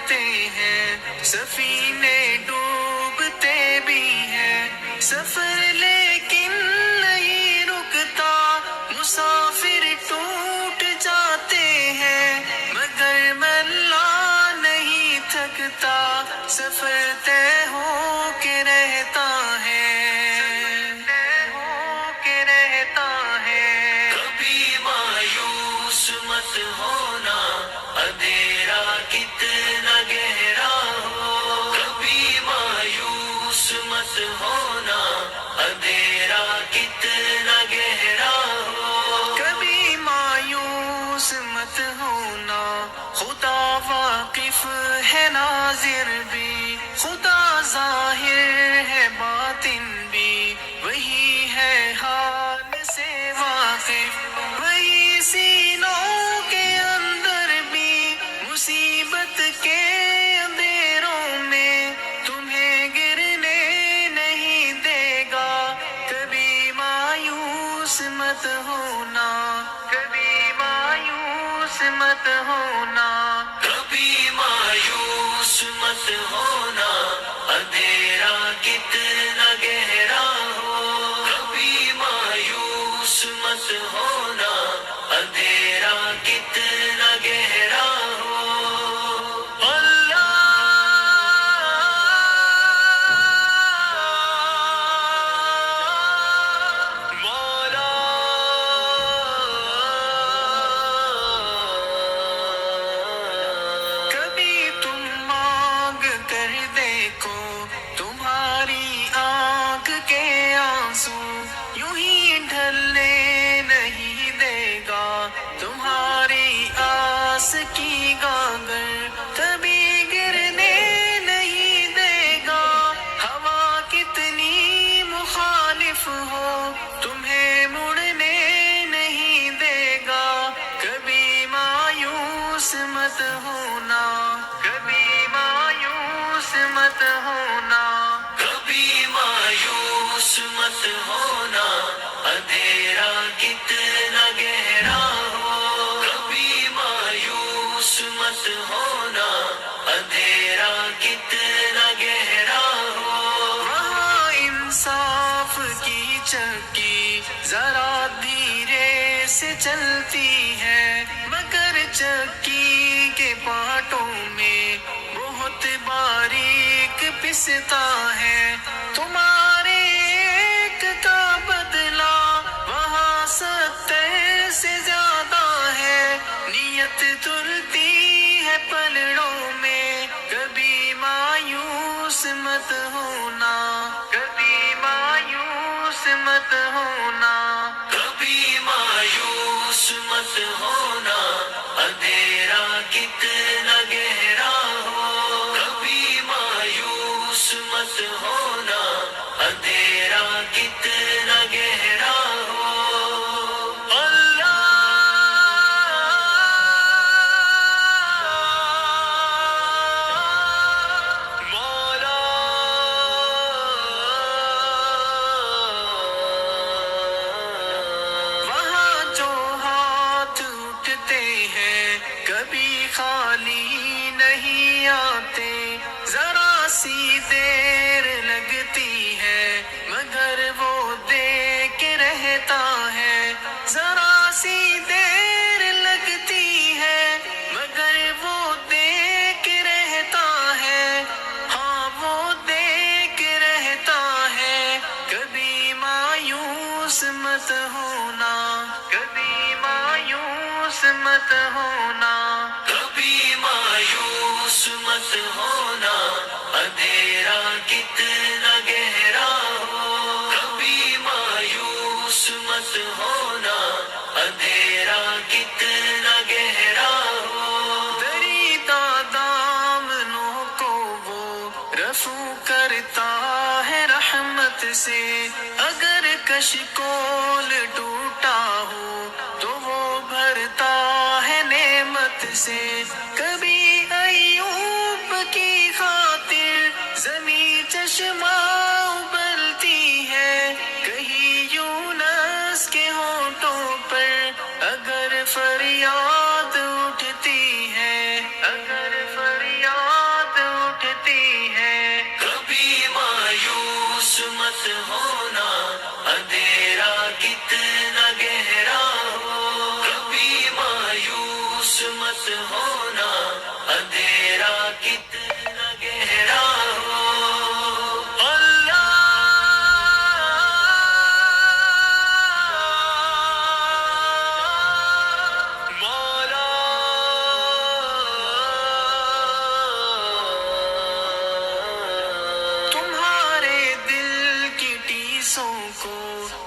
جاتے ہیں، سفینے ڈوبتے بھی ہیں، سفر لیکن نہیں رکتا، مسافر ٹوٹ جاتے ہیں، مگر ملا نہیں تھکتا، سفر طے ہو کے رہتا ہے، کبھی مایوس مت ہونا، اندھیرا کتنا گہرا ہو، کبھی مایوس مت ہونا، اندھیرا کتنا گہرا ہو، کبھی مایوس مت ہونا، خدا واقف ہے ناظر بھی، خدا ظاہر ہے باطن بھی، وہی ہے حال سے واقف، وہی سینوں کے اندر بھی، مصیبت کے اندھیروں میں تمہیں گرنے نہیں دے گا، کبھی مایوس مت ہونا، کبھی مایوس مت ہونا، کبھی مایوس مت ہونا، اندھیرا کتنا گہرا ہو، کبھی مایوس مت ہونا، اندھیرا کتنا گہرا ہو، اللہ مولا، کبھی تم مانگ کر دیکھو، تمہاری آنکھ کے آنسو یوں ہی ڈھلنے نہیں دے گا، تمہاری آس کی گاگر کبھی گرنے نہیں دے گا، ہوا کتنی مخالف ہو تمہیں مڑنے نہیں دے گا، کبھی مایوس مت ہونا، کبھی مایوس مت ہونا، کبھی مایوس مت ہونا، اندھیرا کتنا گہرا ہو، کبھی مایوس مت ہونا، اندھیرا کتنا گہرا ہو، وہاں انصاف کی چکی ذرا دھیرے سے چلتی ہے، مگر چکی کے پارٹوں میں بہت باریک پستا ہے، تمہارے ایک کا بدلہ وہاں 70 سے زیادہ ہے، نیت تلتی ہے پلڑوں میں، کبھی مایوس مت ہونا، کبھی مایوس مت ہونا، کبھی مایوس مت ہونا، اندھیرا کتنا گہرا ہو، کبھی مایوس مت ہونا، اندھیرا کتنا گہرا ہو، اللہ مولا، وہاں جو ہاتھ اٹھتے ہیں کبھی خالی نہیں آتے، ذرا سی دیر لگتی ہے مگر وہ دے کے رہتا ہے، ذرا سی دیر لگتی ہے مگر وہ دے کے رہتا ہے، ہاں وہ دے کے رہتا ہے، کبھی مایوس مت ہونا، کبھی مایوس مت ہونا، کبھی مایوس مت ہونا، اندھیرا کتنا گہرا ہو، کبھی مایوس مت ہونا، اندھیرا کتنا گہرا ہو، دریدہ دامنوں کو وہ رفو کرتا ہے رحمت سے، اگر کشکول ٹوٹا ہو تو وہ بھرتا ہے نعمت سے، کبھی ایوب کی خاطر زمیں چشمہ ابلتی ہے، کہیں یونس کے ہونٹوں پر اگر فریاد اٹھتی ہے، اگر فریاد کتنا گہرا ہو اللہ مولا تمہارے دل کی ٹیسوں کو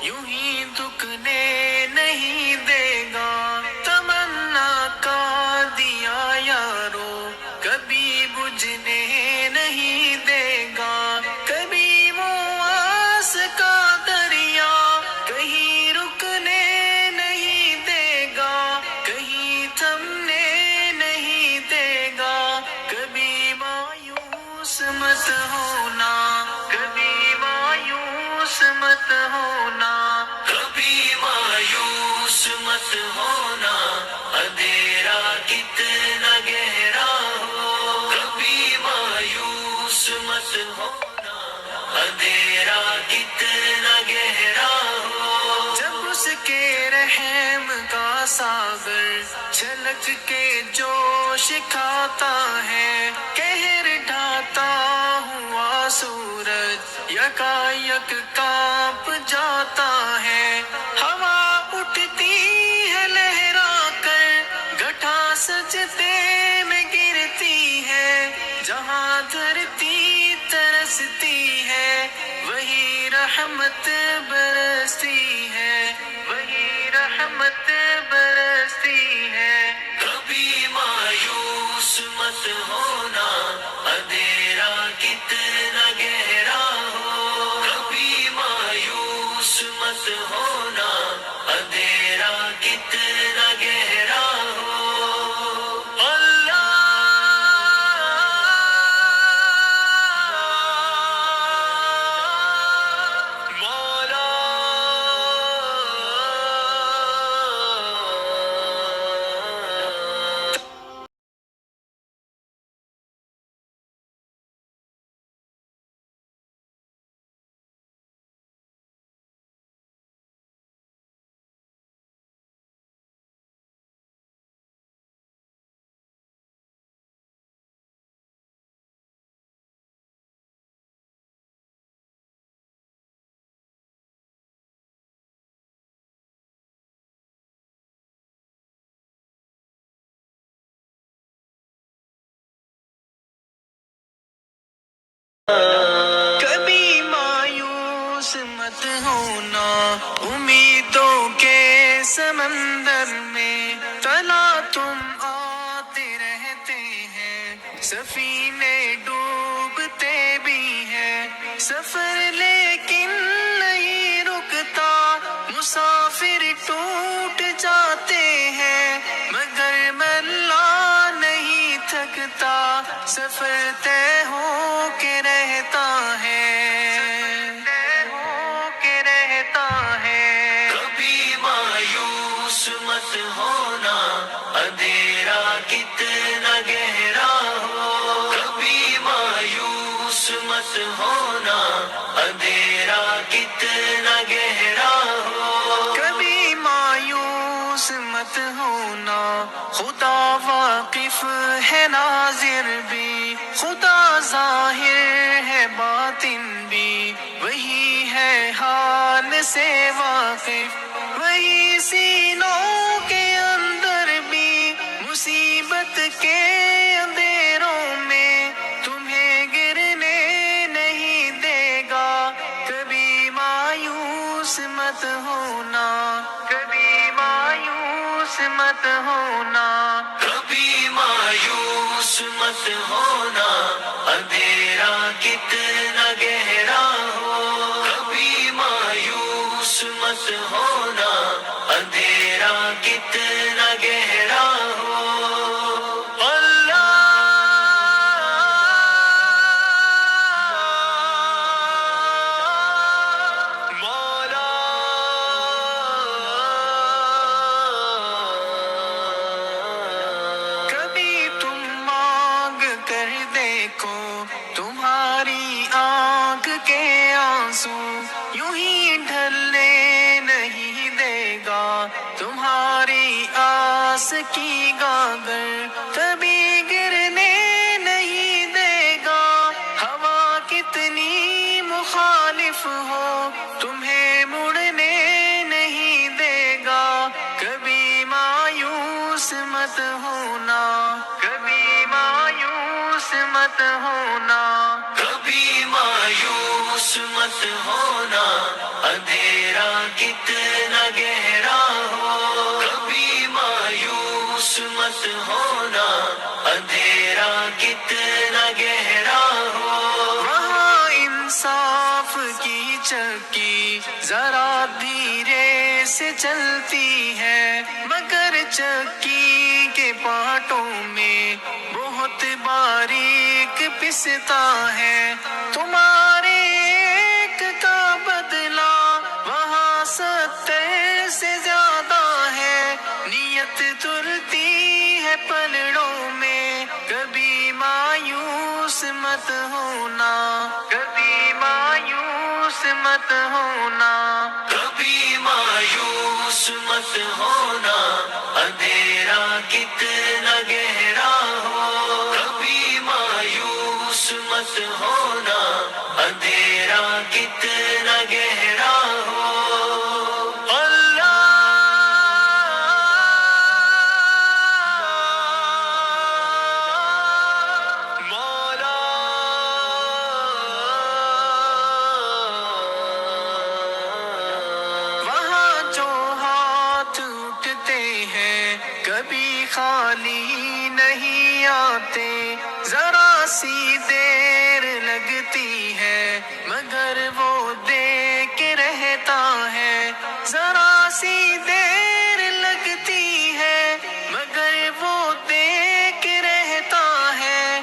یوں ہی دکھنے نہیں دے گا تمنا کا دیا یارو کبھی بجھنے نہیں دے گا کبھی وہ آس کا دریا کہیں رکنے نہیں دے گا کہیں تھمنے نہیں دے گا کبھی مایوس مت ہونا کبھی مایوس مت ہونا کبھی مایوس مت ہونا اندھیرا کتنا گہرا ہو کبھی مایوس مت ہونا اندھیرا کتنا گہرا ہو جب اس کے رحم کا ساغر چھلک کے جوش کھاتا ہے قہر ڈھاتا ہوا سورج یکایک کانپ جاتا ہے ہوا اٹھتی ہے لہرا کر گٹھا سجدے میں گرتی ہے جہاں دھرتی ترستی ہے وہی رحمت برستی ہے وہی رحمت برستی ہے کبھی مایوس مت ہونا اندھیرا کتنا گہرا ہو کبھی مایوس مت ہونا اندھیرا کتنا گہرا ہو اللہ مولا کبھی مایوس مت ہونا امیدوں کے سمندر میں تلا تم آتے رہتے ہیں سفینے ڈوبتے بھی ہیں سفر لیکن نہیں رکتا مسافر ٹوٹ جاتے ہیں مگر ملا نہیں تھکتا سفر طے ہو کے رہتا ہے طے ہو کے رہتا ہے کبھی مایوس مت ہونا اندھیرا کتنا گہرا ہو کبھی مایوس مت ہونا اندھیرا کتنا گہرا ہو کبھی مایوس مت ہونا خدا واقف ہے ناظر بھی خدا ظاہر ہے باطن بھی وہی ہے حال سے واقف وہی سینوں کے اندر بھی مصیبت کے اندھیروں میں تمہیں گرنے نہیں دے گا کبھی مایوس مت ہونا کبھی مایوس مت ہونا کبھی مایوس مت ہونا اندھیرا کتنا گہرا ہو کبھی مایوس مت ہونا اندھیرا کتنا گہرا ہو اللہ مولا کبھی تم مانگ کر دیکھو تمہاری آنکھ کے آنسو یوں ہی ڈھلنے نہیں دے گا تمہاری آس کی گاگر کبھی گرنے نہیں مایوس مت ہونا، کبھی مایوس مت ہونا، اندھیرا کتنا گہرا ہو، کبھی مایوس مت ہونا، اندھیرا کتنا گہرا ہو، وہاں انصاف کی چکی ذرا دھیرے سے چلتی ہے، مگر چکی کے پارٹوں میں بہت باریک پستا ہے، تمہارے ایک کا بدلہ وہاں 70 سے زیادہ ہے، نیت تلتی ہے پلڑوں میں، کبھی مایوس مت ہونا، کبھی مایوس مت ہونا، کبھی مایوس مت ہونا، اندھیرا کتنا گہرا ہو، کبھی مایوس مت ہونا، اندھیرا کتنا گہرا ہو، اللہ مولا وہاں جو ہاتھ اٹھتے ہیں کبھی خالی نہیں آتے، ذرا سی دیر لگتی ہے مگر وہ دے کے رہتا ہے، ذرا سی دیر لگتی ہے مگر وہ دے کے رہتا ہے،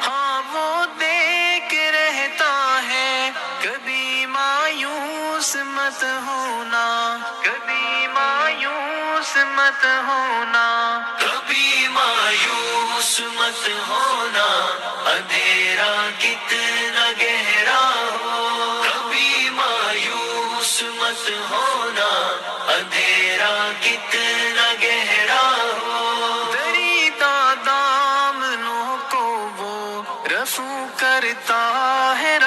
ہاں وہ دے کے رہتا ہے، کبھی مایوس مت ہونا، کبھی مایوس مت ہونا، کبھی مایوس مت ہونا، اندھیرا کتنا گہرا ہو، کبھی مایوس مت ہونا، اندھیرا کتنا گہرا ہو، دریدہ دامنوں کو وہ رفو کرتا ہے